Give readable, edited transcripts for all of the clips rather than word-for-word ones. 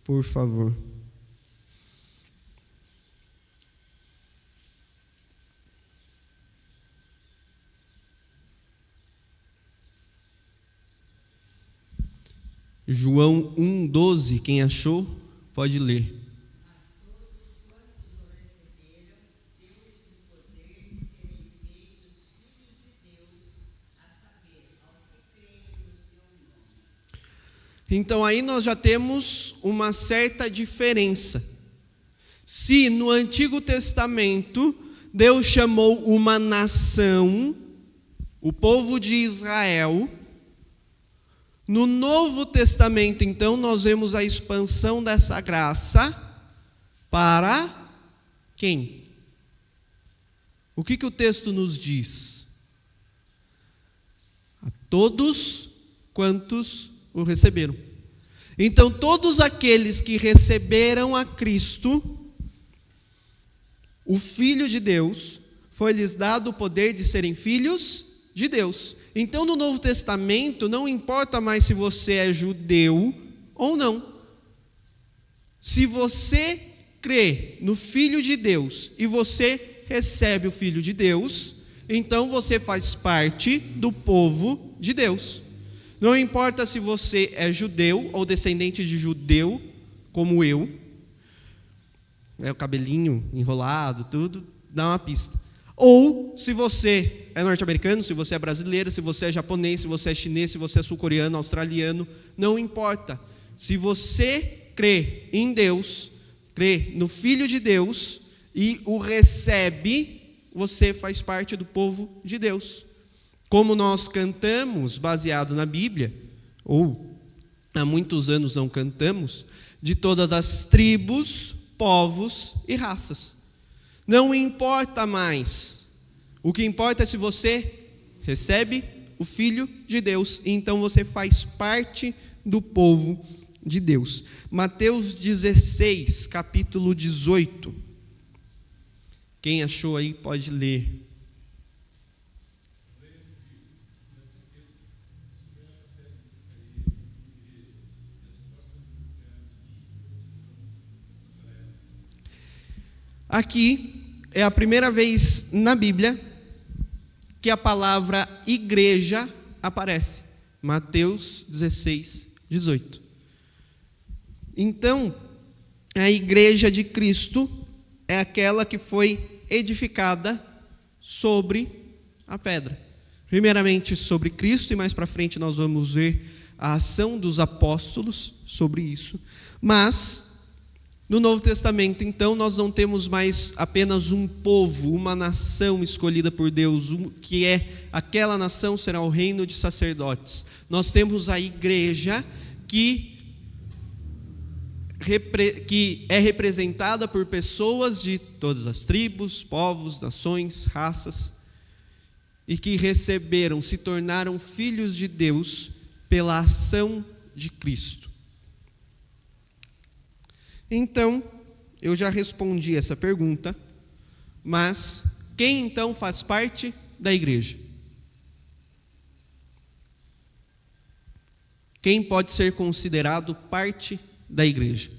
por favor. João 1,12, quem achou, pode ler. Então aí nós já temos uma certa diferença. Se no Antigo Testamento Deus chamou uma nação, o povo de Israel, no Novo Testamento, então, nós vemos a expansão dessa graça para quem? O que o texto nos diz? A todos quantos o receberam. Então, todos aqueles que receberam a Cristo, o Filho de Deus, foi-lhes dado o poder de serem filhos de Deus. Então, no Novo Testamento, não importa mais se você é judeu ou não. Se você crê no Filho de Deus e você recebe o Filho de Deus, então você faz parte do povo de Deus. Não importa se você é judeu ou descendente de judeu, como eu, o cabelinho enrolado, tudo, dá uma pista. Ou se você é norte-americano, se você é brasileiro, se você é japonês, se você é chinês, se você é sul-coreano, australiano, não importa. Se você crê em Deus, crê no Filho de Deus e o recebe, você faz parte do povo de Deus. Como nós cantamos, baseado na Bíblia, ou há muitos anos não cantamos, de todas as tribos, povos e raças. Não importa mais. O que importa é se você recebe o Filho de Deus, e então você faz parte do povo de Deus. Mateus 16, capítulo 18. Quem achou aí pode ler. Aqui é a primeira vez na Bíblia que a palavra igreja aparece. Mateus 16, 18. Então, a igreja de Cristo é aquela que foi edificada sobre a pedra. Primeiramente sobre Cristo, e mais para frente nós vamos ver a ação dos apóstolos sobre isso. Mas no Novo Testamento, então, nós não temos mais apenas um povo, uma nação escolhida por Deus, que é aquela nação será o reino de sacerdotes. Nós temos a igreja que é representada por pessoas de todas as tribos, povos, nações, raças, e que receberam, se tornaram filhos de Deus pela ação de Cristo. Então, eu já respondi essa pergunta, mas quem então faz parte da igreja? Quem pode ser considerado parte da igreja?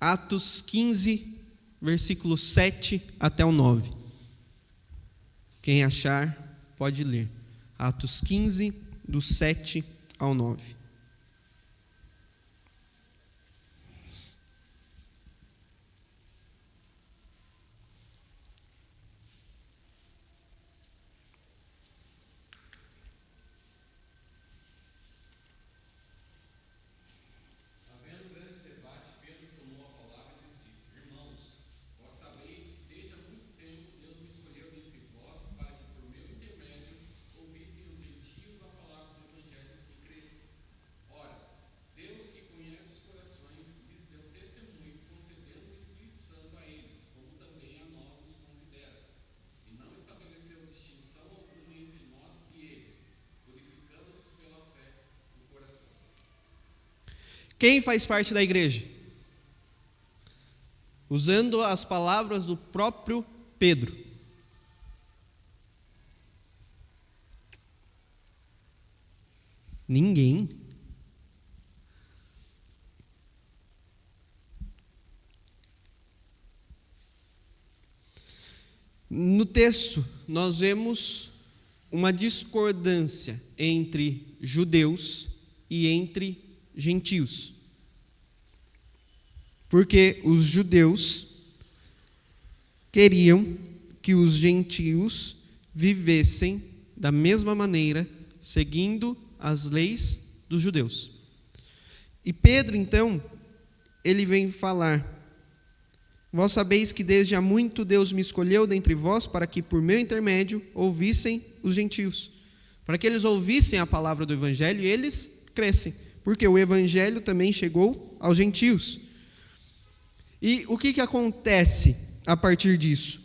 Atos 15, versículo 7 até o 9. Quem achar, pode ler. Atos 15, do 7 ao 9. Quem faz parte da igreja? Usando as palavras do próprio Pedro. Ninguém. No texto, nós vemos uma discordância entre judeus e entre gentios. Porque os judeus queriam que os gentios vivessem da mesma maneira, seguindo as leis dos judeus. E Pedro, então, ele vem falar: vós sabeis que desde há muito Deus me escolheu dentre vós para que por meu intermédio ouvissem os gentios, para que eles ouvissem a palavra do evangelho e eles crescem, porque o evangelho também chegou aos gentios. E o que acontece a partir disso?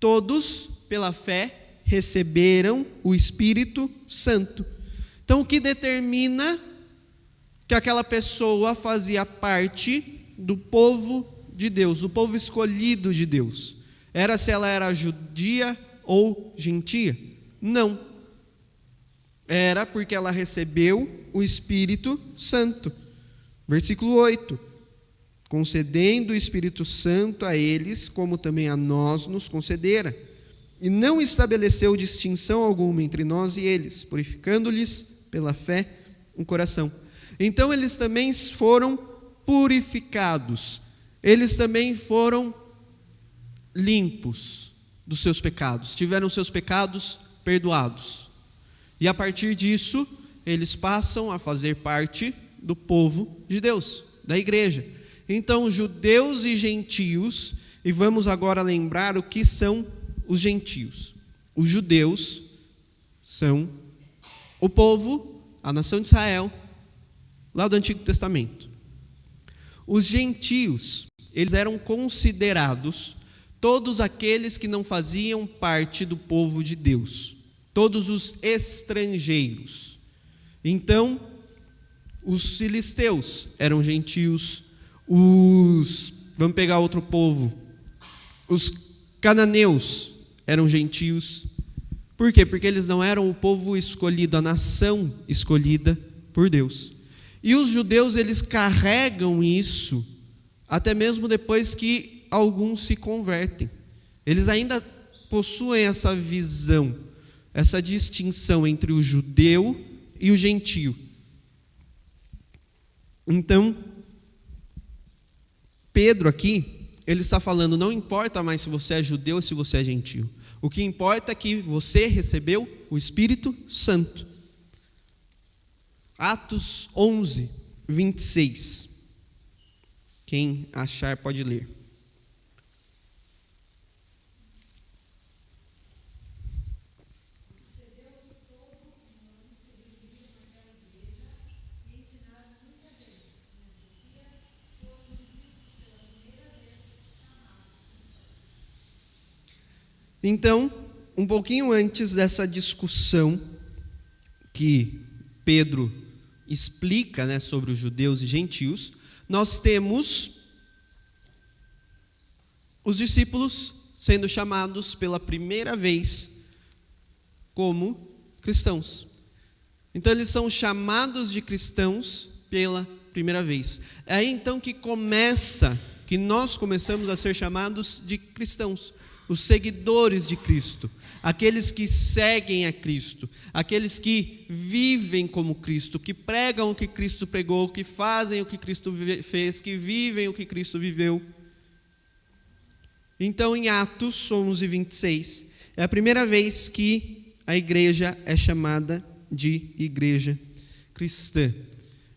Todos, pela fé, receberam o Espírito Santo. Então, o que determina que aquela pessoa fazia parte do povo de Deus, do povo escolhido de Deus? Era se ela era judia ou gentia? Não. Era porque ela recebeu o Espírito Santo. Versículo 8. Concedendo o Espírito Santo a eles, como também a nós nos concedera. E não estabeleceu distinção alguma entre nós e eles, purificando-lhes pela fé o coração. Então eles também foram purificados. Eles também foram limpos dos seus pecados, tiveram seus pecados perdoados. E a partir disso, eles passam a fazer parte do povo de Deus, da igreja. Então, judeus e gentios, e vamos agora lembrar o que são os gentios. Os judeus são o povo, a nação de Israel, lá do Antigo Testamento. Os gentios, eles eram considerados todos aqueles que não faziam parte do povo de Deus, todos os estrangeiros. Então, os filisteus eram gentios, vamos pegar outro povo, os cananeus eram gentios. Por quê? Porque eles não eram o povo escolhido, a nação escolhida por Deus. E os judeus, eles carregam isso, até mesmo depois que alguns se convertem. Eles ainda possuem essa visão, essa distinção entre o judeu e o gentio. Então, Pedro aqui, ele está falando, não importa mais se você é judeu ou se você é gentio. O que importa é que você recebeu o Espírito Santo. Atos 11, 26. Quem achar pode ler. Então, um pouquinho antes dessa discussão que Pedro explica, sobre os judeus e gentios, nós temos os discípulos sendo chamados pela primeira vez como cristãos. Então, eles são chamados de cristãos pela primeira vez. É aí então que nós começamos a ser chamados de cristãos. Os seguidores de Cristo, aqueles que seguem a Cristo, aqueles que vivem como Cristo, que pregam o que Cristo pregou, que fazem o que Cristo fez, que vivem o que Cristo viveu. Então, em Atos 11, 26, é a primeira vez que a igreja é chamada de igreja cristã.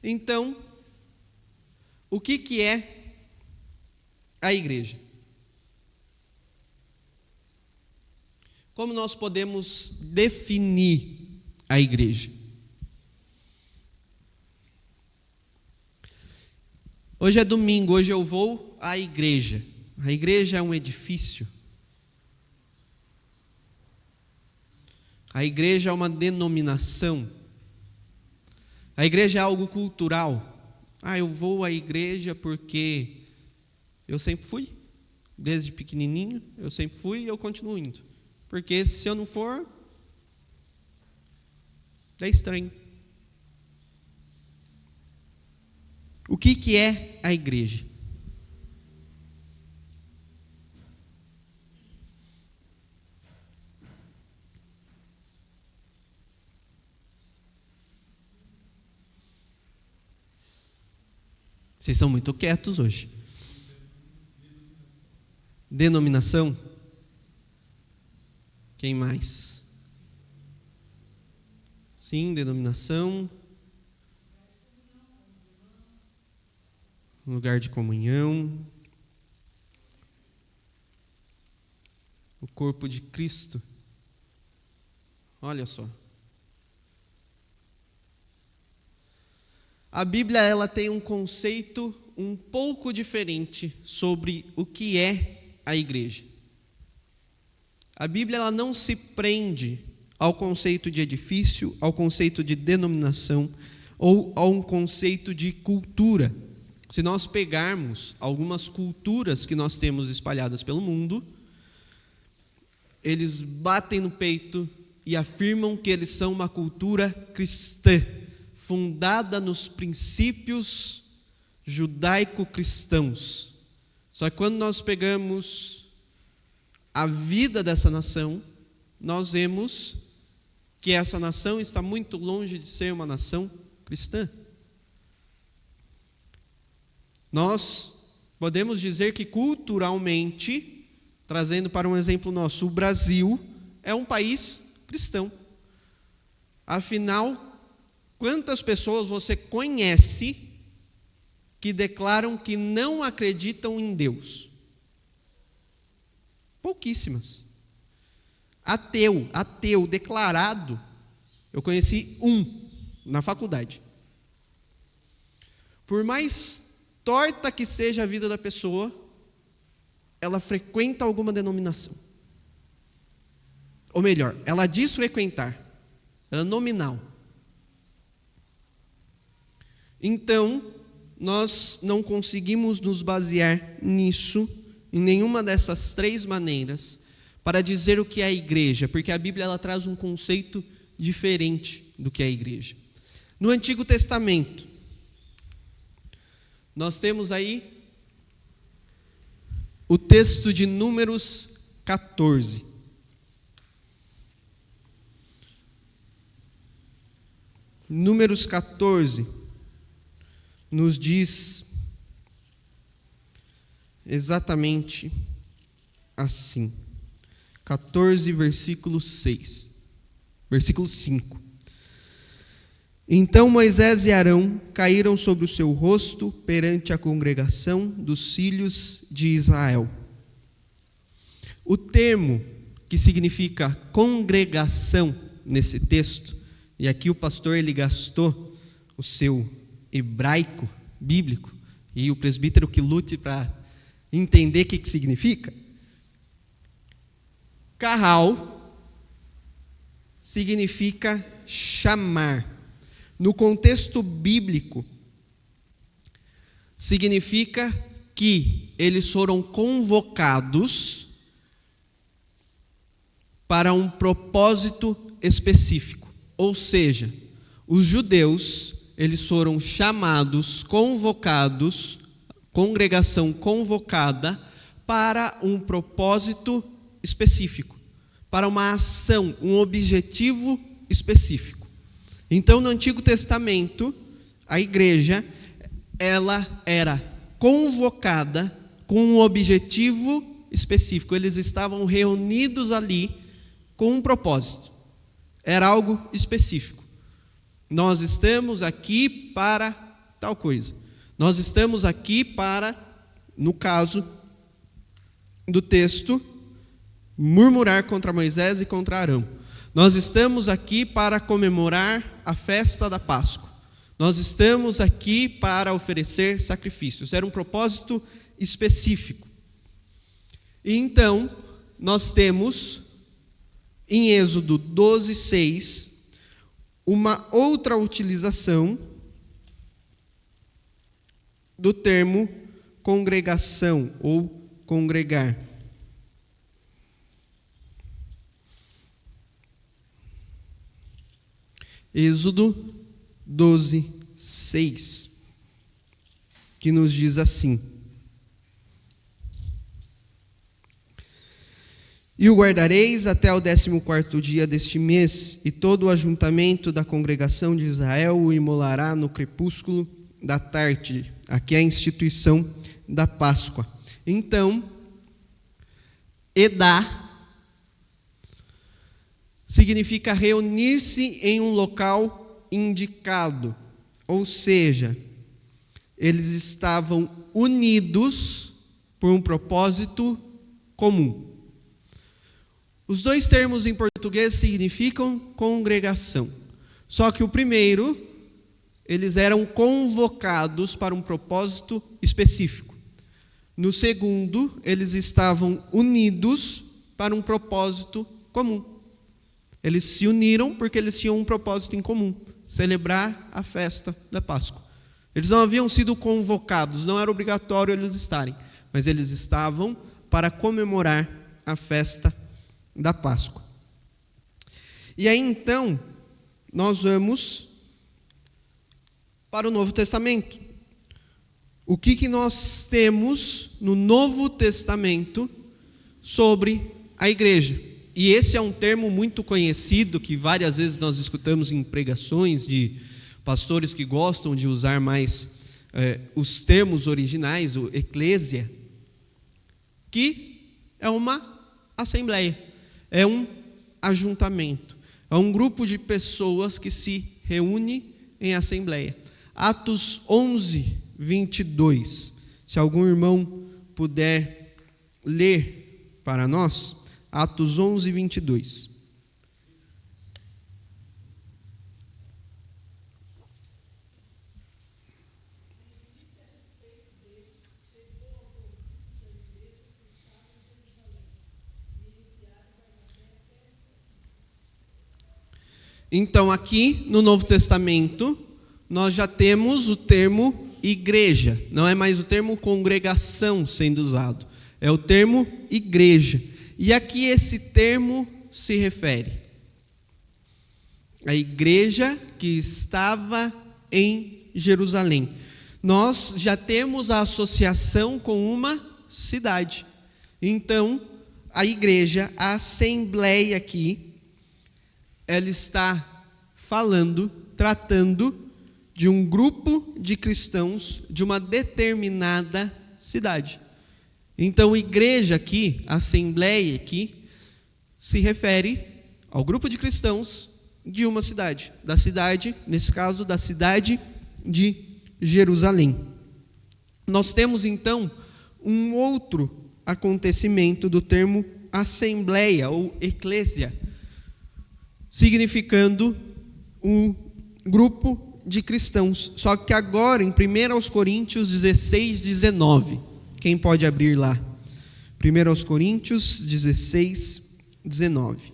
Então, o que é a igreja? Como nós podemos definir a igreja? Hoje é domingo, hoje eu vou à igreja. A igreja é um edifício. A igreja é uma denominação. A igreja é algo cultural. Eu vou à igreja porque eu sempre fui. Desde pequenininho, eu sempre fui e eu continuo indo. Porque se eu não for, é estranho. O que é a igreja? Vocês são muito quietos hoje. Denominação? Quem mais? Sim, denominação. Lugar de comunhão. O corpo de Cristo. Olha só. A Bíblia, ela tem um conceito um pouco diferente sobre o que é a igreja. A Bíblia, ela não se prende ao conceito de edifício, ao conceito de denominação ou a um conceito de cultura. Se nós pegarmos algumas culturas que nós temos espalhadas pelo mundo, eles batem no peito e afirmam que eles são uma cultura cristã, fundada nos princípios judaico-cristãos. Só que quando nós pegamos a vida dessa nação, nós vemos que essa nação está muito longe de ser uma nação cristã. Nós podemos dizer que culturalmente, trazendo para um exemplo nosso, o Brasil é um país cristão. Afinal, quantas pessoas você conhece que declaram que não acreditam em Deus? Pouquíssimas. Ateu declarado, eu conheci um na faculdade. Por mais torta que seja a vida da pessoa, ela frequenta alguma denominação. Ou melhor, ela diz frequentar, ela é nominal. Então, nós não conseguimos nos basear nisso, em nenhuma dessas três maneiras, para dizer o que é a igreja, porque a Bíblia, ela traz um conceito diferente do que é a igreja. No Antigo Testamento, nós temos aí o texto de Números 14. Números 14 nos diz exatamente assim. 14, versículo 6. Versículo 5. Então Moisés e Arão caíram sobre o seu rosto perante a congregação dos filhos de Israel. O termo que significa congregação nesse texto, e aqui o pastor ele gastou o seu hebraico bíblico, e o presbítero que lute para entender o que significa. Carral significa chamar. No contexto bíblico, significa que eles foram convocados para um propósito específico. Ou seja, os judeus, eles foram chamados, convocados, congregação convocada para um propósito específico, para uma ação, um objetivo específico. Então, no Antigo Testamento, a igreja, ela era convocada com um objetivo específico. Eles estavam reunidos ali com um propósito. Era algo específico. Nós estamos aqui para tal coisa. Nós estamos aqui para, no caso do texto, murmurar contra Moisés e contra Arão. Nós estamos aqui para comemorar a festa da Páscoa. Nós estamos aqui para oferecer sacrifícios. Era um propósito específico. E então, nós temos, em Êxodo 12, 6, uma outra utilização do termo congregação ou congregar. Êxodo 12, 6, que nos diz assim: E o guardareis até o 14º dia deste mês, e todo o ajuntamento da congregação de Israel o imolará no crepúsculo da tarde, Aqui é a instituição da Páscoa. Então, Edá significa reunir-se em um local indicado, ou seja, eles estavam unidos por um propósito comum. Os dois termos em português significam congregação, só que o primeiro, eles eram convocados para um propósito específico. No segundo, eles estavam unidos para um propósito comum. Eles se uniram porque eles tinham um propósito em comum: celebrar a festa da Páscoa. Eles não haviam sido convocados, não era obrigatório eles estarem, mas eles estavam para comemorar a festa da Páscoa. E aí então, nós vamos para o Novo Testamento. O que nós temos no Novo Testamento sobre a igreja? E esse é um termo muito conhecido, que várias vezes nós escutamos em pregações de pastores que gostam de usar mais os termos originais, o eclésia, que é uma assembleia, é um ajuntamento, é um grupo de pessoas que se reúne em assembleia. Atos 11, 22. Se algum irmão puder ler para nós, Atos 11, 22. Então, aqui no Novo Testamento, nós já temos o termo igreja, não é mais o termo congregação sendo usado, é o termo igreja. E aqui esse termo se refere à igreja que estava em Jerusalém. Nós já temos a associação com uma cidade. Então, a igreja, a assembleia aqui, ela está falando, tratando de um grupo de cristãos de uma determinada cidade. Então, igreja aqui, assembleia aqui, se refere ao grupo de cristãos de uma cidade. Da cidade, nesse caso, da cidade de Jerusalém. Nós temos, então, um outro acontecimento do termo assembleia ou eclésia, significando um grupo de cristãos. Só que agora, em 1 Coríntios 16, 19. Quem pode abrir lá? 1 Coríntios 16, 19.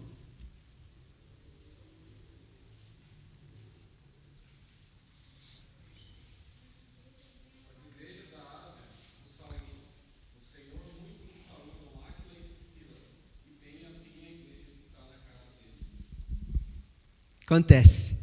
Acontece.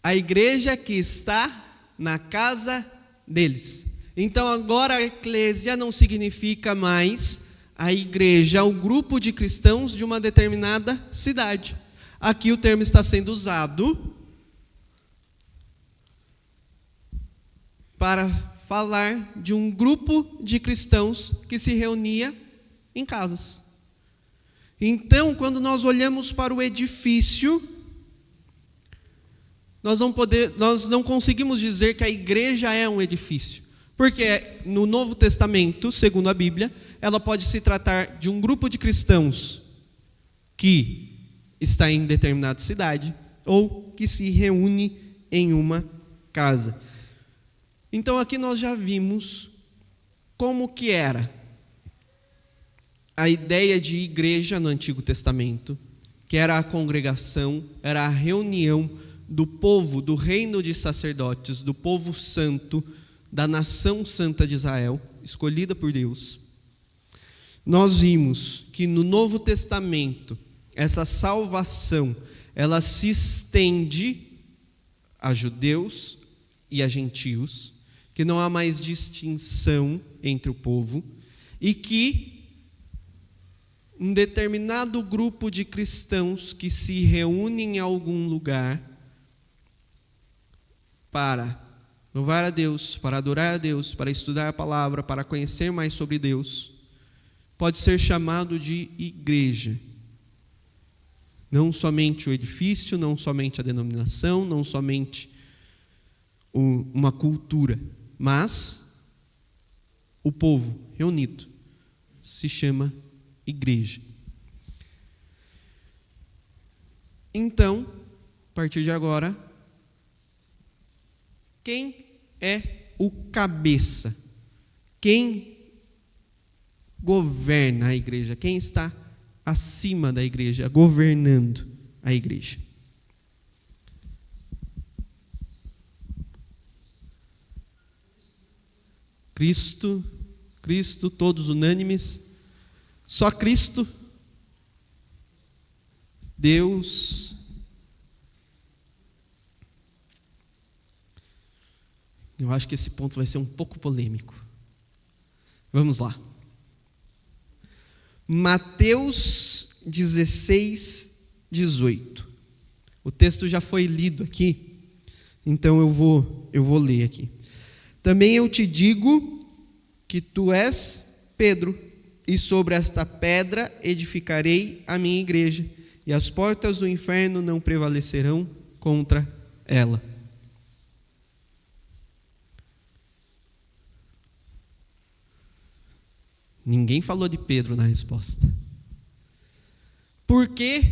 A igreja que está na casa deles. Então agora a eclésia não significa mais a igreja, o grupo de cristãos de uma determinada cidade. Aqui o termo está sendo usado para falar de um grupo de cristãos que se reunia em casas. Então, quando nós olhamos para o edifício, nós não conseguimos dizer que a igreja é um edifício. Porque no Novo Testamento, segundo a Bíblia, ela pode se tratar de um grupo de cristãos que está em determinada cidade ou que se reúne em uma casa. Então aqui nós já vimos como que era a ideia de igreja no Antigo Testamento, que era a congregação, era a reunião do povo, do reino de sacerdotes, do povo santo, da nação santa de Israel, escolhida por Deus. Nós vimos que no Novo Testamento, essa salvação, ela se estende a judeus e a gentios, que não há mais distinção entre o povo, e que um determinado grupo de cristãos que se reúnem em algum lugar para louvar a Deus, para adorar a Deus, para estudar a palavra, para conhecer mais sobre Deus, pode ser chamado de igreja. Não somente o edifício, não somente a denominação, não somente uma cultura, mas o povo reunido se chama igreja. Então, a partir de agora, quem é o cabeça? Quem governa a igreja? Quem está acima da igreja, governando a igreja? Cristo, todos unânimes, só Cristo, Deus. Eu acho que esse ponto vai ser um pouco polêmico. Vamos lá. Mateus 16, 18. O texto já foi lido aqui, então eu vou ler aqui. Também eu te digo que tu és Pedro, e sobre esta pedra edificarei a minha igreja, e as portas do inferno não prevalecerão contra ela. Ninguém falou de Pedro na resposta. Por que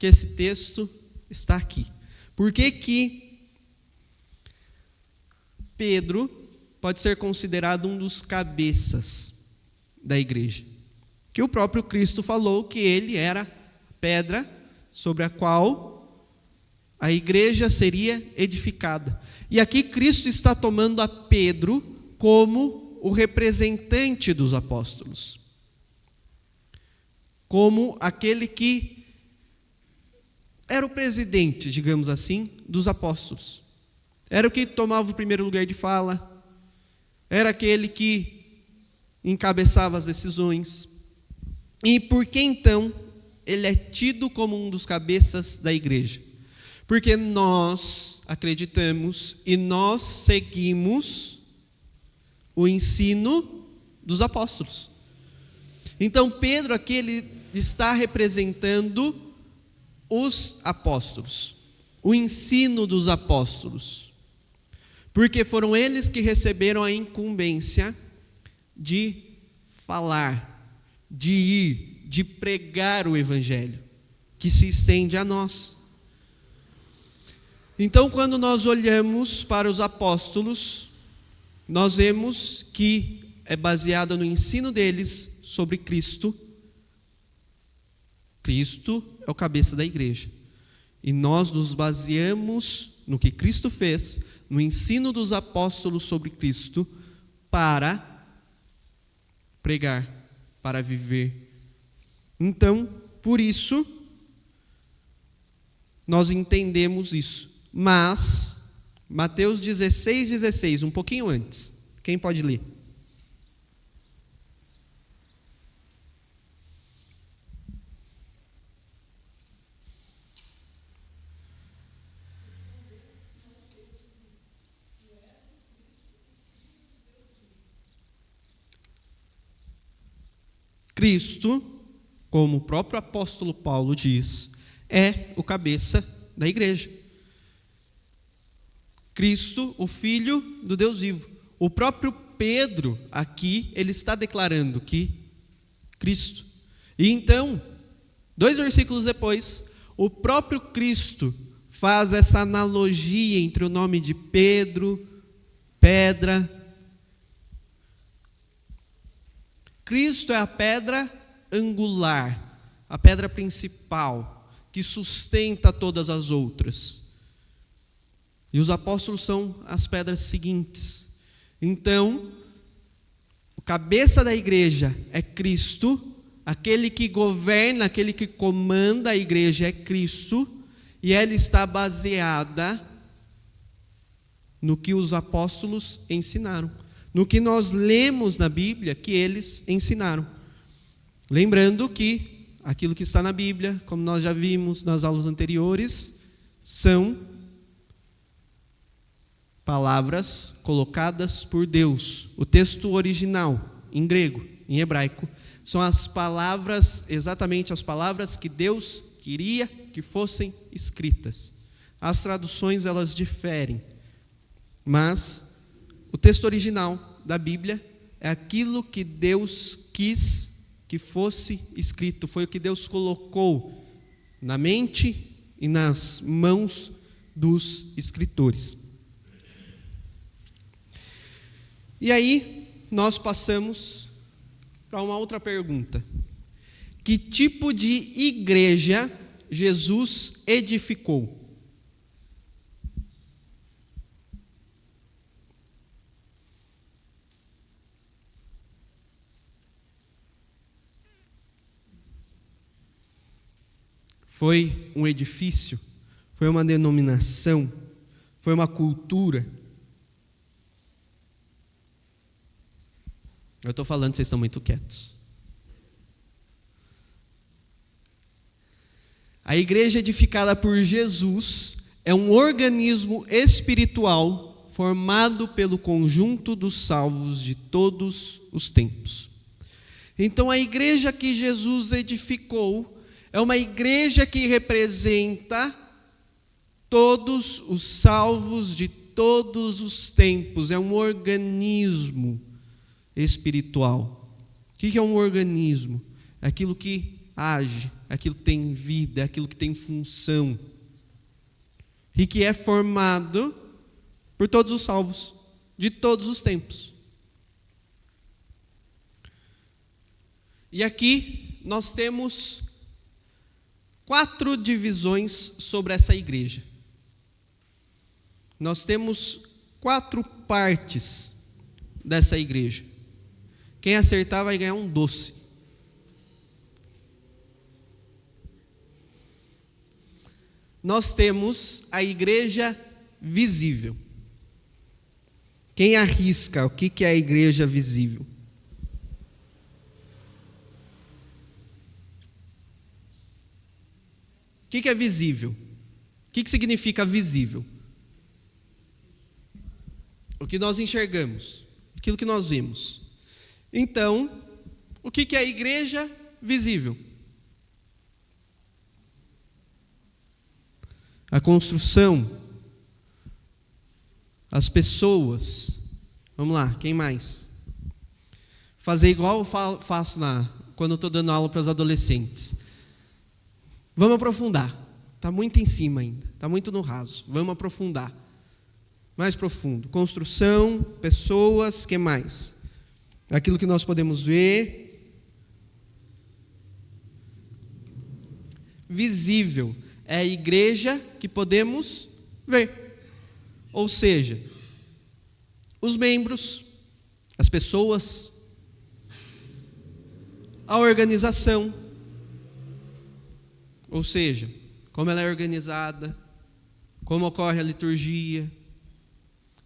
esse texto está aqui? Por que Pedro pode ser considerado um dos cabeças da igreja? Que o próprio Cristo falou que ele era a pedra sobre a qual a igreja seria edificada. E aqui Cristo está tomando a Pedro como o representante dos apóstolos, como aquele que era o presidente, digamos assim, dos apóstolos. Era o que tomava o primeiro lugar de fala, era aquele que encabeçava as decisões. E por que então ele é tido como um dos cabeças da igreja? Porque nós acreditamos e nós seguimos o ensino dos apóstolos. Então Pedro aqui ele está representando os apóstolos, o ensino dos apóstolos, porque foram eles que receberam a incumbência de falar, de ir, de pregar o evangelho, que se estende a nós. Então, quando nós olhamos para os apóstolos, nós vemos que é baseada no ensino deles sobre Cristo. Cristo é o cabeça da igreja. E nós nos baseamos no que Cristo fez, no ensino dos apóstolos sobre Cristo, para pregar, para viver. Então, por isso, nós entendemos isso. Mas Mateus 16, 16, um pouquinho antes. Quem pode ler? Cristo, como o próprio apóstolo Paulo diz, é o cabeça da igreja. Cristo, o Filho do Deus vivo. O próprio Pedro, aqui, ele está declarando que Cristo. E então, 2 versículos depois, o próprio Cristo faz essa analogia entre o nome de Pedro, pedra. Cristo é a pedra angular, a pedra principal, que sustenta todas as outras. E os apóstolos são as pedras seguintes. Então, o cabeça da igreja é Cristo, aquele que governa, aquele que comanda a igreja é Cristo, e ela está baseada no que os apóstolos ensinaram, no que nós lemos na Bíblia que eles ensinaram. Lembrando que aquilo que está na Bíblia, como nós já vimos nas aulas anteriores, são palavras colocadas por Deus. O texto original, em grego, em hebraico, são as palavras, exatamente as palavras que Deus queria que fossem escritas. As traduções, elas diferem, mas o texto original da Bíblia é aquilo que Deus quis que fosse escrito, foi o que Deus colocou na mente e nas mãos dos escritores. E aí, nós passamos para uma outra pergunta. Que tipo de igreja Jesus edificou? Foi um edifício? Foi uma denominação? Foi uma cultura? Eu estou falando, vocês estão muito quietos. A igreja edificada por Jesus é um organismo espiritual formado pelo conjunto dos salvos de todos os tempos. Então, a igreja que Jesus edificou é uma igreja que representa todos os salvos de todos os tempos. É um organismo espiritual. O que é um organismo? É aquilo que age, é aquilo que tem vida, é aquilo que tem função. E que é formado por todos os salvos de todos os tempos. E aqui nós temos 4 divisões sobre essa igreja. Nós temos 4 partes dessa igreja. Quem acertar vai ganhar um doce. Nós temos a igreja visível. Quem arrisca o que é a igreja visível? O que é visível? O que significa visível? O que nós enxergamos, aquilo que nós vemos. Então, o que é a igreja visível? A construção, as pessoas. Vamos lá, quem mais? Fazer igual eu faço quando eu estou dando aula para os adolescentes. Vamos aprofundar. Está muito em cima ainda, está muito no raso. Vamos aprofundar. Mais profundo. Construção, pessoas, que mais? Aquilo que nós podemos ver. Visível. É a igreja que podemos ver. Ou seja, os membros, as pessoas, a organização. Ou seja, como ela é organizada, como ocorre a liturgia,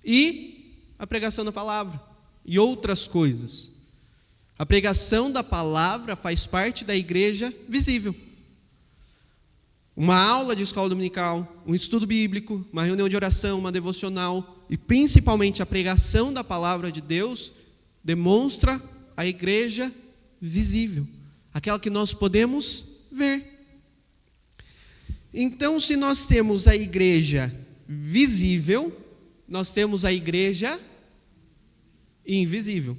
e a pregação da palavra, e outras coisas. A pregação da palavra faz parte da igreja visível. Uma aula de escola dominical, um estudo bíblico, uma reunião de oração, uma devocional, e principalmente a pregação da palavra de Deus, demonstra a igreja visível, aquela que nós podemos ver. Então, se nós temos a igreja visível, nós temos a igreja invisível.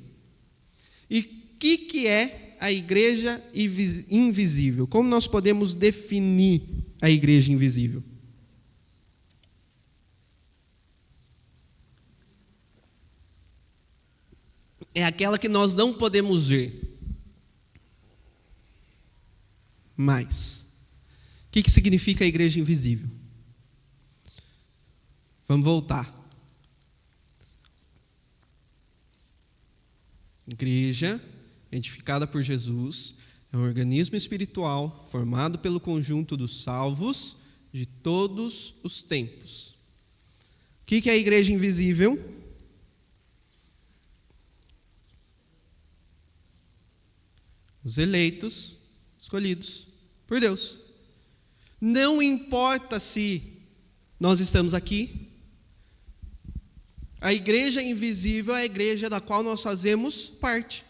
E o que é a igreja invisível? Como nós podemos definir a igreja invisível? É aquela que nós não podemos ver. Mas o que significa a igreja invisível? Vamos voltar. Igreja, identificada por Jesus, é um organismo espiritual formado pelo conjunto dos salvos de todos os tempos. O que é a igreja invisível? Os eleitos, escolhidos por Deus. Não importa se nós estamos aqui, A igreja invisível é a igreja da qual nós fazemos parte.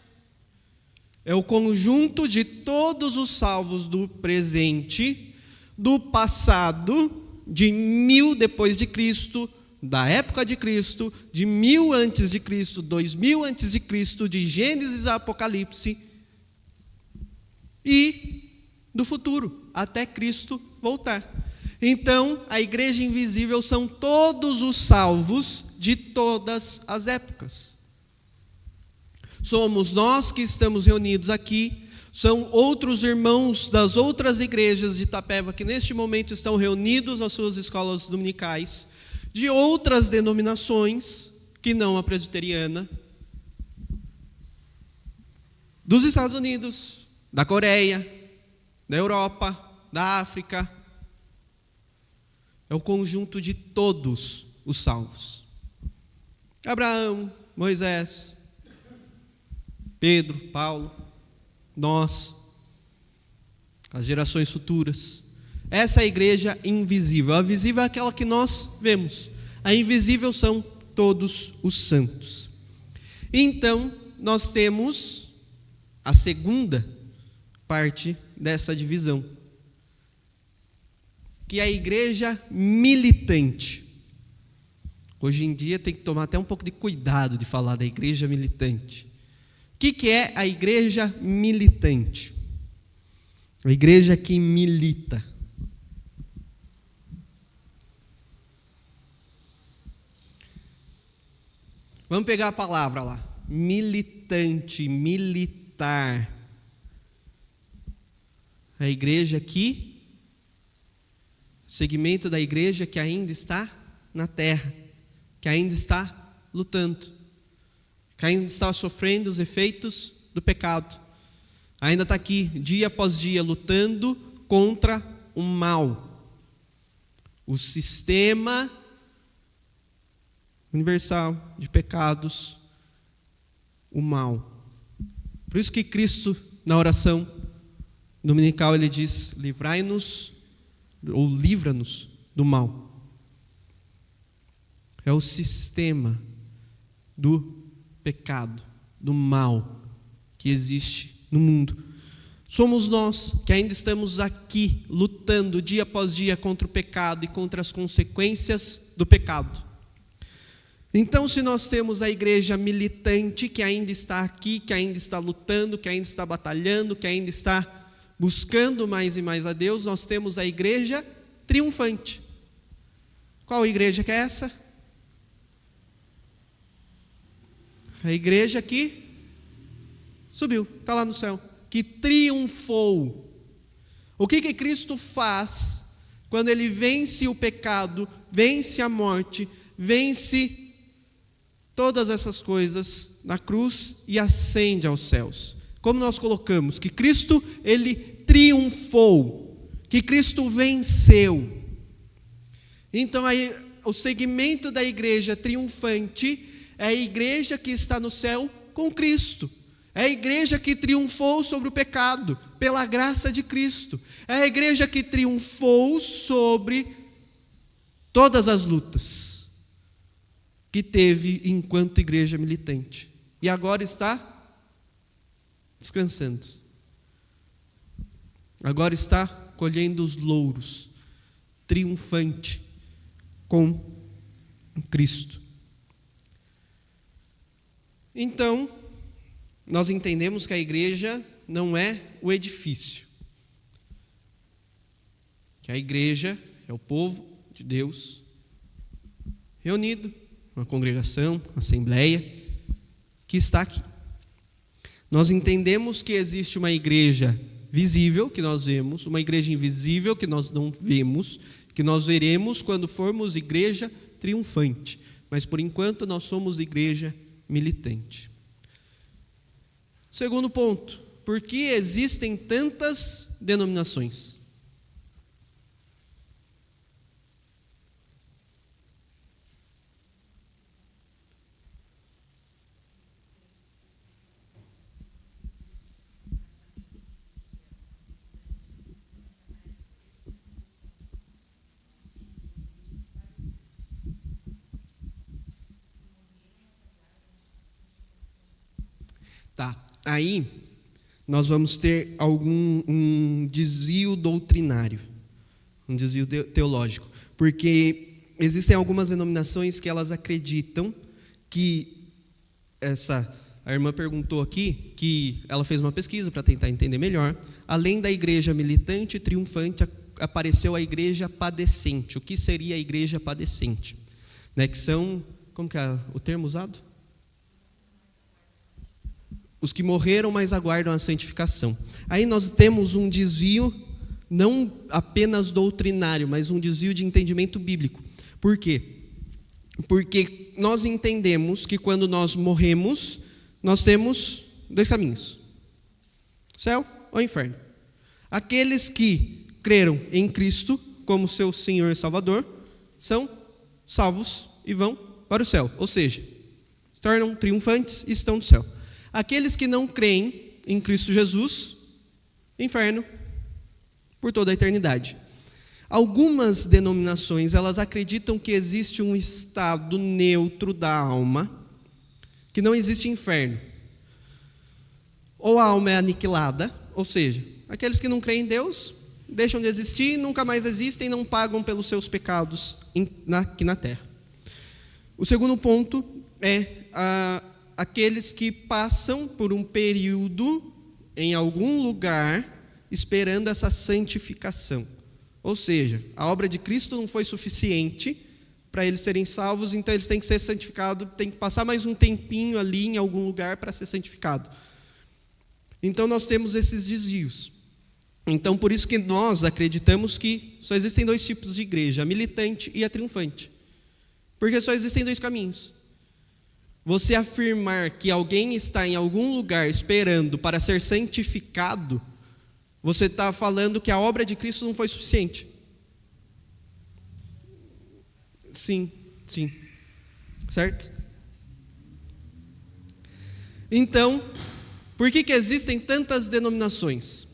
É o conjunto de todos os salvos do presente, do passado, de 1000 depois de Cristo, da época de Cristo, de 1000 antes de Cristo, 2000 antes de Cristo, de Gênesis a Apocalipse, e do futuro, até Cristo voltar. Então, a igreja invisível são todos os salvos de todas as épocas. Somos nós que estamos reunidos aqui, são outros irmãos das outras igrejas de Itapeva que neste momento estão reunidos nas suas escolas dominicais, de outras denominações, que não a presbiteriana, dos Estados Unidos, da Coreia, da Europa, da África. É o conjunto de todos os salvos. Abraão, Moisés, Pedro, Paulo, nós, as gerações futuras. Essa é a igreja invisível. A visível é aquela que nós vemos. A invisível são todos os santos. Então, nós temos a segunda parte dessa divisão, que é a igreja militante. Hoje em dia tem que tomar até um pouco de cuidado de falar da igreja militante. O que é a igreja militante? A igreja que milita. Vamos pegar a palavra lá. Militante, militar. A igreja que, segmento da igreja que ainda está na terra, que ainda está lutando, que ainda está sofrendo os efeitos do pecado, ainda está aqui, dia após dia, lutando contra o mal, o sistema universal de pecados, o mal. Por isso que Cristo, na oração dominical, ele diz: livrai-nos, ou livra-nos do mal. É o sistema do pecado, do mal que existe no mundo. Somos nós que ainda estamos aqui lutando dia após dia contra o pecado e contra as consequências do pecado. Então, se nós temos a igreja militante que ainda está aqui, que ainda está lutando, que ainda está batalhando, que ainda está buscando mais e mais a Deus, nós temos a igreja triunfante. Qual igreja que é essa? A igreja que subiu, está lá no céu, que triunfou. O que Cristo faz quando Ele vence o pecado, vence a morte, vence todas essas coisas na cruz e ascende aos céus? Como nós colocamos, que Cristo, Ele triunfou, que Cristo venceu. Então, aí, o segmento da igreja triunfante é a igreja que está no céu com Cristo. É a igreja que triunfou sobre o pecado, pela graça de Cristo. É a igreja que triunfou sobre todas as lutas que teve enquanto igreja militante. E agora está descansando. Agora está colhendo os louros, triunfante com Cristo. Então, nós entendemos que a igreja não é o edifício. Que a igreja é o povo de Deus reunido, uma congregação, uma assembleia, que está aqui. Nós entendemos que existe uma igreja visível, que nós vemos, uma igreja invisível, que nós não vemos, que nós veremos quando formos igreja triunfante. Mas, por enquanto, nós somos igreja militante. Segundo ponto, por que existem tantas denominações? Tá. Aí nós vamos ter um desvio doutrinário, um desvio teológico, porque existem algumas denominações que elas acreditam que a irmã perguntou aqui, que ela fez uma pesquisa para tentar entender melhor, além da igreja militante e triunfante, apareceu a igreja padecente. O que seria a igreja padecente? Né, que são, como que é o termo usado? Os que morreram, mas aguardam a santificação. Aí nós temos um desvio, não apenas doutrinário, mas um desvio de entendimento bíblico. Por quê? Porque nós entendemos que quando nós morremos, nós temos dois caminhos: céu ou inferno. Aqueles que creram em Cristo como seu Senhor e Salvador são salvos e vão para o céu, ou seja, se tornam triunfantes e estão no céu. Aqueles que não creem em Cristo Jesus, inferno por toda a eternidade. Algumas denominações, elas acreditam que existe um estado neutro da alma, que não existe inferno. Ou a alma é aniquilada, ou seja, aqueles que não creem em Deus deixam de existir, nunca mais existem, não pagam pelos seus pecados aqui na terra. O segundo ponto é aqueles que passam por um período em algum lugar esperando essa santificação. Ou seja, a obra de Cristo não foi suficiente para eles serem salvos, então eles têm que ser santificados, têm que passar mais um tempinho ali em algum lugar para ser santificado. Então nós temos esses desvios. Então por isso que nós acreditamos que só existem dois tipos de igreja, a militante e a triunfante. Porque só existem dois caminhos. Você afirmar que alguém está em algum lugar esperando para ser santificado, você está falando que a obra de Cristo não foi suficiente. Sim. Certo? Então, por que existem tantas denominações?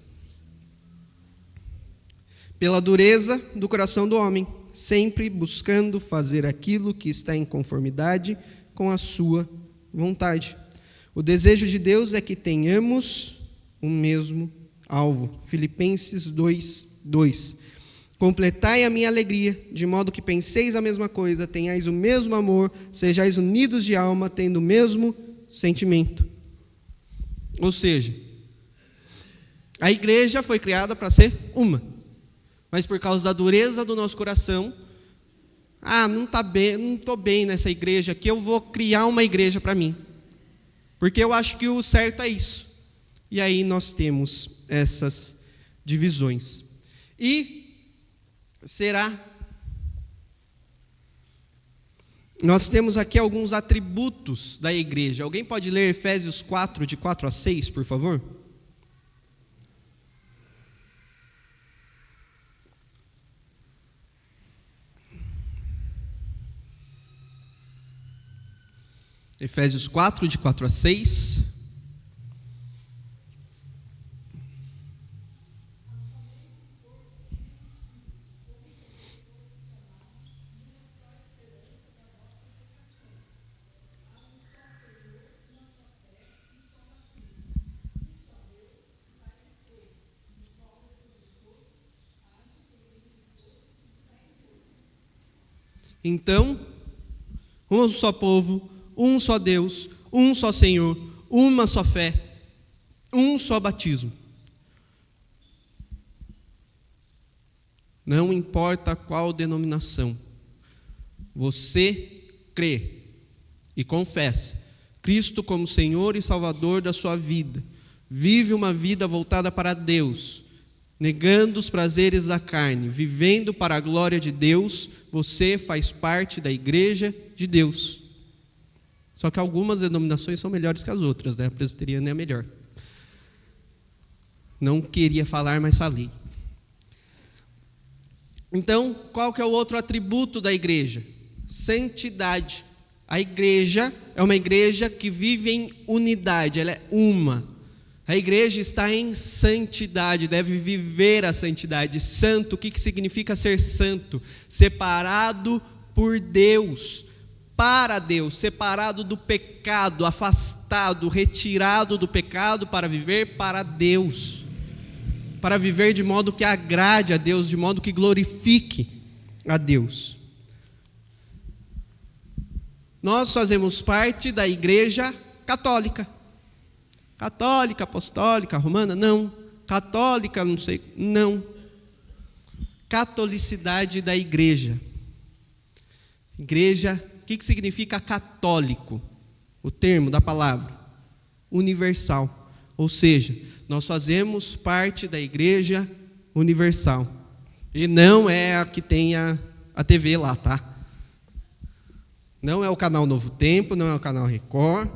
Pela dureza do coração do homem, sempre buscando fazer aquilo que está em conformidade com a sua vontade. O desejo de Deus é que tenhamos o mesmo alvo. Filipenses 2:2. Completai a minha alegria, de modo que penseis a mesma coisa, tenhais o mesmo amor, sejais unidos de alma, tendo o mesmo sentimento. Ou seja, a igreja foi criada para ser uma, mas por causa da dureza do nosso coração, não estou bem nessa igreja aqui, eu vou criar uma igreja para mim, porque eu acho que o certo é isso. E aí nós temos essas divisões. E nós temos aqui alguns atributos da igreja. Alguém pode ler Efésios 4, de 4 a 6, por favor? Efésios 4, de 4 a 6. Então, um só povo, um só Deus, um só Senhor, uma só fé, um só batismo. Não importa qual denominação, você crê e confessa Cristo como Senhor e Salvador da sua vida, vive uma vida voltada para Deus, negando os prazeres da carne, vivendo para a glória de Deus, você faz parte da igreja de Deus. Só que algumas denominações são melhores que as outras, né? A presbiteriana é a melhor. Não queria falar, mas falei. Então, qual que é o outro atributo da igreja? Santidade. A igreja é uma igreja que vive em unidade, ela é uma. A igreja está em santidade, deve viver a santidade. Santo, o que significa ser santo? Separado por Deus, para Deus, separado do pecado, afastado, retirado do pecado para viver para Deus, para viver de modo que agrade a Deus, de modo que glorifique a Deus. Nós fazemos parte da igreja católica. Católica, apostólica, romana? Não. Católica, não sei, não. Catolicidade da igreja. Igreja, o que significa católico? O termo da palavra. Universal. Ou seja, nós fazemos parte da igreja universal. E não é a que tem a TV lá, tá? Não é o canal Novo Tempo, não é o canal Record.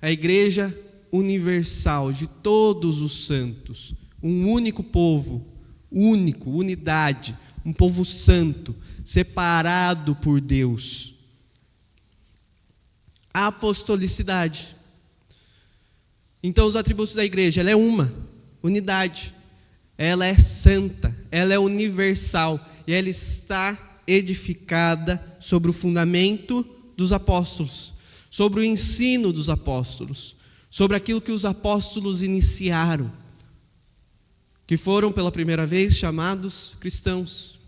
É a igreja universal de todos os santos. Um único povo, único, unidade. Um povo santo, separado por Deus. A apostolicidade. Então, os atributos da igreja, ela é uma, unidade. Ela é santa, ela é universal. E ela está edificada sobre o fundamento dos apóstolos, sobre o ensino dos apóstolos, sobre aquilo que os apóstolos iniciaram, que foram pela primeira vez chamados cristãos.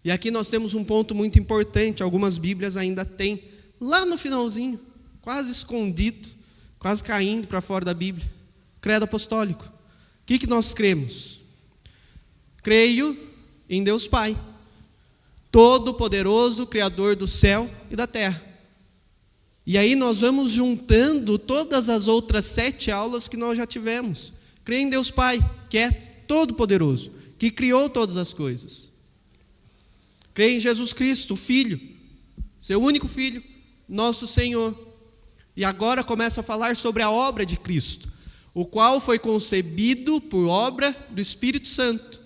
E aqui nós temos um ponto muito importante, algumas Bíblias ainda têm, lá no finalzinho, quase escondido, quase caindo para fora da Bíblia, credo apostólico. O que nós cremos? Creio em Deus Pai, Todo-Poderoso, Criador do céu e da terra. E aí nós vamos juntando todas as outras 7 aulas que nós já tivemos. Creio em Deus Pai, que é Todo-Poderoso, que criou todas as coisas. Creio em Jesus Cristo, o Filho, seu único Filho, nosso Senhor. E agora começa a falar sobre a obra de Cristo, o qual foi concebido por obra do Espírito Santo.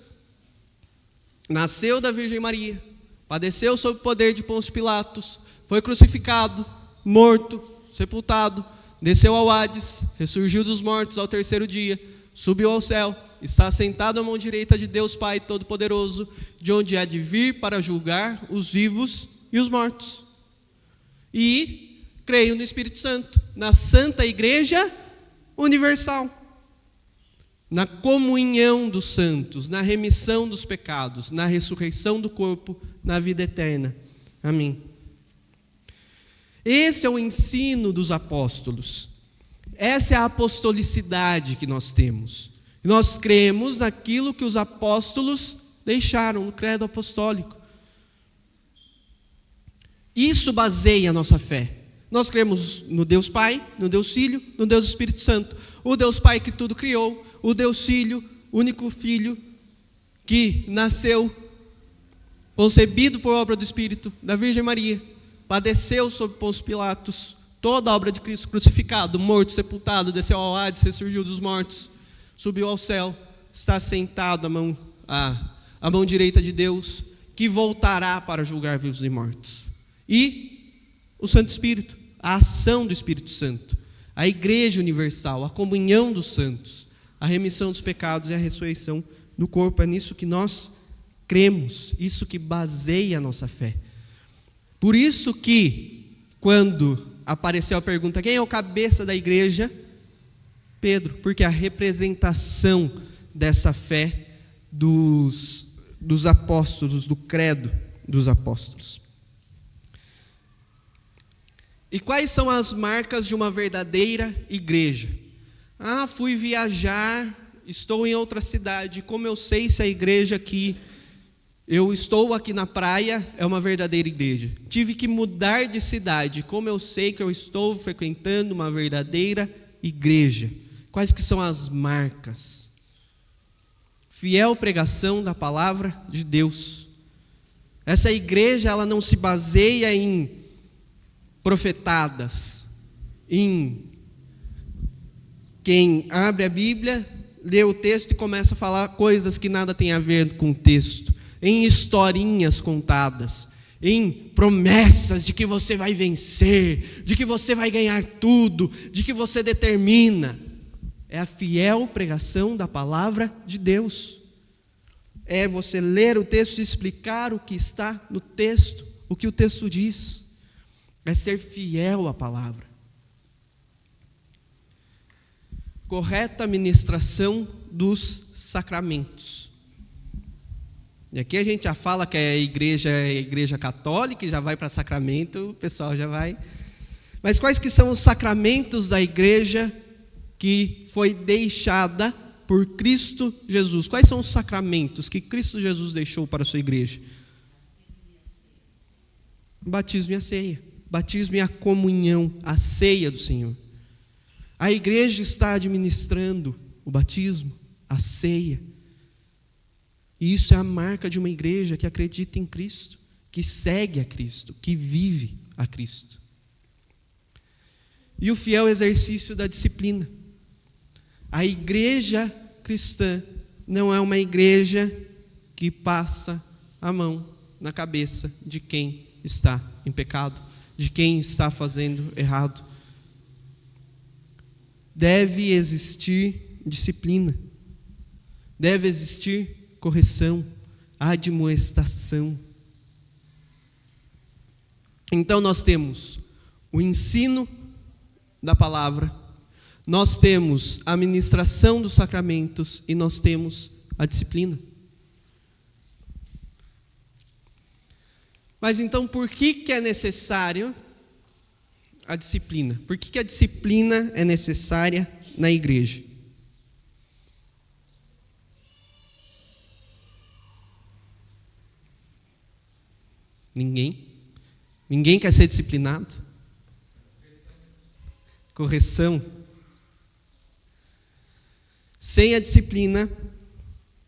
Nasceu da Virgem Maria, padeceu sob o poder de Pôncio Pilatos, foi crucificado, morto, sepultado, desceu ao Hades, ressurgiu dos mortos ao 3º dia, subiu ao céu, está sentado à mão direita de Deus Pai Todo-Poderoso, de onde há de vir para julgar os vivos e os mortos. E creio no Espírito Santo, na Santa Igreja Universal, na comunhão dos santos, na remissão dos pecados, na ressurreição do corpo, na vida eterna. Amém. Esse é o ensino dos apóstolos. Essa é a apostolicidade que nós temos. Nós cremos naquilo que os apóstolos deixaram no credo apostólico. Isso baseia a nossa fé. Nós cremos no Deus Pai, no Deus Filho, no Deus Espírito Santo. O Deus Pai que tudo criou, o Deus Filho, único Filho, que nasceu, concebido por obra do Espírito, da Virgem Maria, padeceu sob Pôncio Pilatos, toda a obra de Cristo, crucificado, morto, sepultado, desceu ao Hades, ressurgiu dos mortos, subiu ao céu, está sentado à mão direita de Deus, que voltará para julgar vivos e mortos. E o Santo Espírito, a ação do Espírito Santo, a Igreja Universal, a comunhão dos santos, a remissão dos pecados e a ressurreição do corpo. É nisso que nós cremos, isso que baseia a nossa fé. Por isso que, quando apareceu a pergunta, quem é o cabeça da igreja? Pedro, porque a representação dessa fé dos apóstolos, do credo dos apóstolos. E quais são as marcas de uma verdadeira igreja? Fui viajar, estou em outra cidade, como eu sei se a igreja que eu estou aqui na praia é uma verdadeira igreja? Tive que mudar de cidade, como eu sei que eu estou frequentando uma verdadeira igreja? Quais que são as marcas? Fiel pregação da palavra de Deus. Essa igreja, ela não se baseia em profetadas, em quem abre a Bíblia, lê o texto e começa a falar coisas que nada tem a ver com o texto, em historinhas contadas, em promessas de que você vai vencer, de que você vai ganhar tudo, de que você determina. É a fiel pregação da palavra de Deus. É você ler o texto e explicar o que está no texto, o que o texto diz. é ser fiel à palavra. Correta administração dos sacramentos. E aqui a gente já fala que é igreja católica, e já vai para sacramento, o pessoal já vai. Mas quais que são os sacramentos da igreja que foi deixada por Cristo Jesus? Quais são os sacramentos que Cristo Jesus deixou para a sua igreja? O batismo e a ceia. O batismo e a comunhão, a ceia do Senhor. A igreja está administrando o batismo, a ceia. E isso é a marca de uma igreja que acredita em Cristo, que segue a Cristo, que vive a Cristo. E o fiel exercício da disciplina. A igreja cristã não é uma igreja que passa a mão na cabeça de quem está em pecado, de quem está fazendo errado. Deve existir disciplina, deve existir correção, admoestação. Então nós temos o ensino da palavra, nós temos a ministração dos sacramentos e nós temos a disciplina. Mas então por que é necessário a disciplina? Por que a disciplina é necessária na igreja? Ninguém quer ser disciplinado? Correção. Sem a disciplina,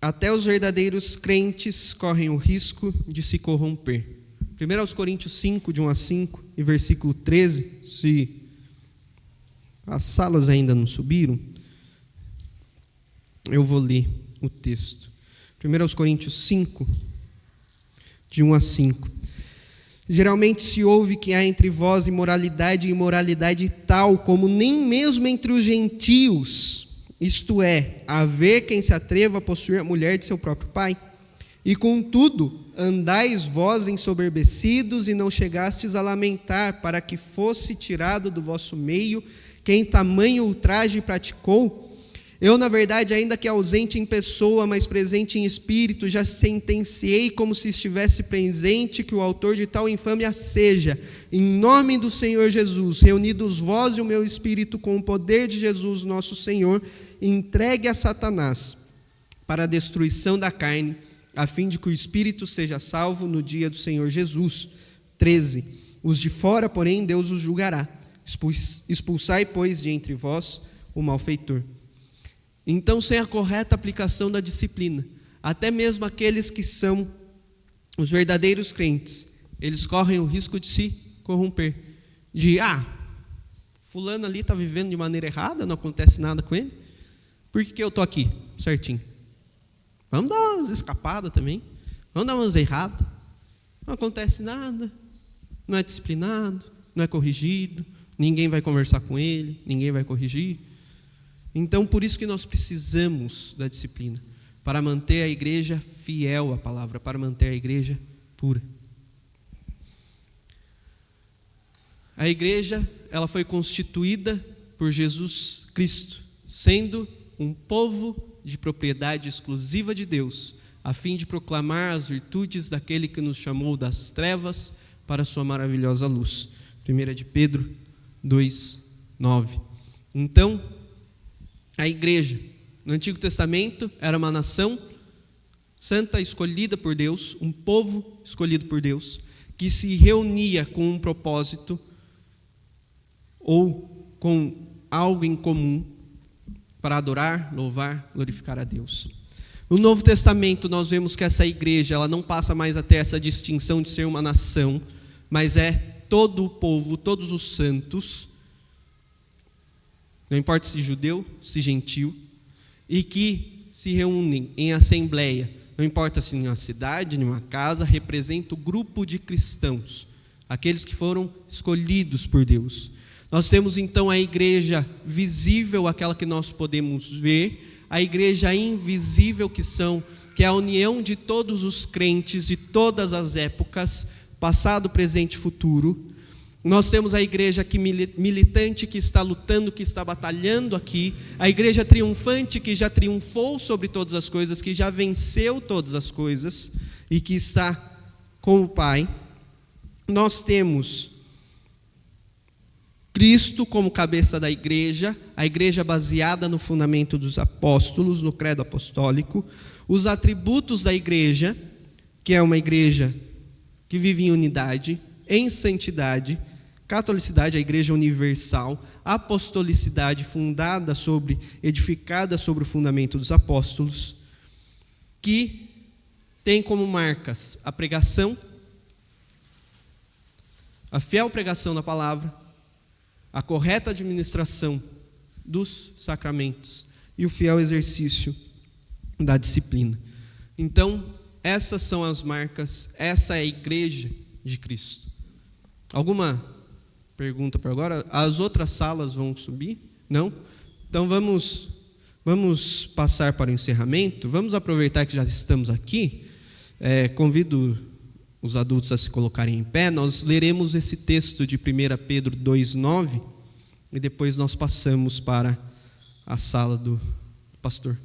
até os verdadeiros crentes correm o risco de se corromper. 1 Coríntios 5, de 1 a 5, e versículo 13, se as salas ainda não subiram, eu vou ler o texto. 1 Coríntios 5, de 1 a 5. Geralmente se ouve que há entre vós imoralidade e imoralidade tal, como nem mesmo entre os gentios, isto é, haver quem se atreva a possuir a mulher de seu próprio pai. E contudo, andais vós ensoberbecidos e não chegastes a lamentar, para que fosse tirado do vosso meio quem tamanho ultraje praticou. Eu, na verdade, ainda que ausente em pessoa, mas presente em espírito, já sentenciei como se estivesse presente que o autor de tal infâmia seja, em nome do Senhor Jesus, reunidos vós e o meu espírito com o poder de Jesus nosso Senhor, entregue a Satanás para a destruição da carne, a fim de que o espírito seja salvo no dia do Senhor Jesus. 13. Os de fora, porém, Deus os julgará. Expulsai, pois, de entre vós o malfeitor. Então, sem a correta aplicação da disciplina, até mesmo aqueles que são os verdadeiros crentes, eles correm o risco de se corromper. De, fulano ali está vivendo de maneira errada, não acontece nada com ele. Por que eu estou aqui, certinho? Vamos dar umas escapadas também. Vamos dar umas erradas. Não acontece nada. Não é disciplinado, não é corrigido. Ninguém vai conversar com ele, ninguém vai corrigir. Então, por isso que nós precisamos da disciplina, para manter a igreja fiel à palavra, para manter a igreja pura. A igreja, ela foi constituída por Jesus Cristo, sendo um povo de propriedade exclusiva de Deus, a fim de proclamar as virtudes daquele que nos chamou das trevas para a sua maravilhosa luz. 1 de Pedro 2:9. Então, a igreja, no Antigo Testamento, era uma nação santa, escolhida por Deus, um povo escolhido por Deus, que se reunia com um propósito ou com algo em comum para adorar, louvar, glorificar a Deus. No Novo Testamento, nós vemos que essa igreja, ela não passa mais a ter essa distinção de ser uma nação, mas é todo o povo, todos os santos, não importa se judeu, se gentil, e que se reúnem em assembleia, não importa se em uma cidade, em uma casa, representa o grupo de cristãos, aqueles que foram escolhidos por Deus. Nós temos então a igreja visível, aquela que nós podemos ver, a igreja invisível, que é a união de todos os crentes de todas as épocas, passado, presente e futuro, Nós temos a igreja aqui militante, que está lutando, que está batalhando aqui. A igreja triunfante, que já triunfou sobre todas as coisas, que já venceu todas as coisas e que está com o Pai. Nós temos Cristo como cabeça da igreja, a igreja baseada no fundamento dos apóstolos, no credo apostólico. Os atributos da igreja, que é uma igreja que vive em unidade, em santidade, catolicidade, a igreja universal, apostolicidade edificada sobre o fundamento dos apóstolos, que tem como marcas a pregação, a fiel pregação da palavra, a correta administração dos sacramentos e o fiel exercício da disciplina. Então, essas são as marcas, essa é a igreja de Cristo. Alguma pergunta para agora? As outras salas vão subir? Não? Então vamos passar para o encerramento. Vamos aproveitar que já estamos aqui. Convido os adultos a se colocarem em pé. Nós leremos esse texto de 1 Pedro 2,9 e depois nós passamos para a sala do pastor.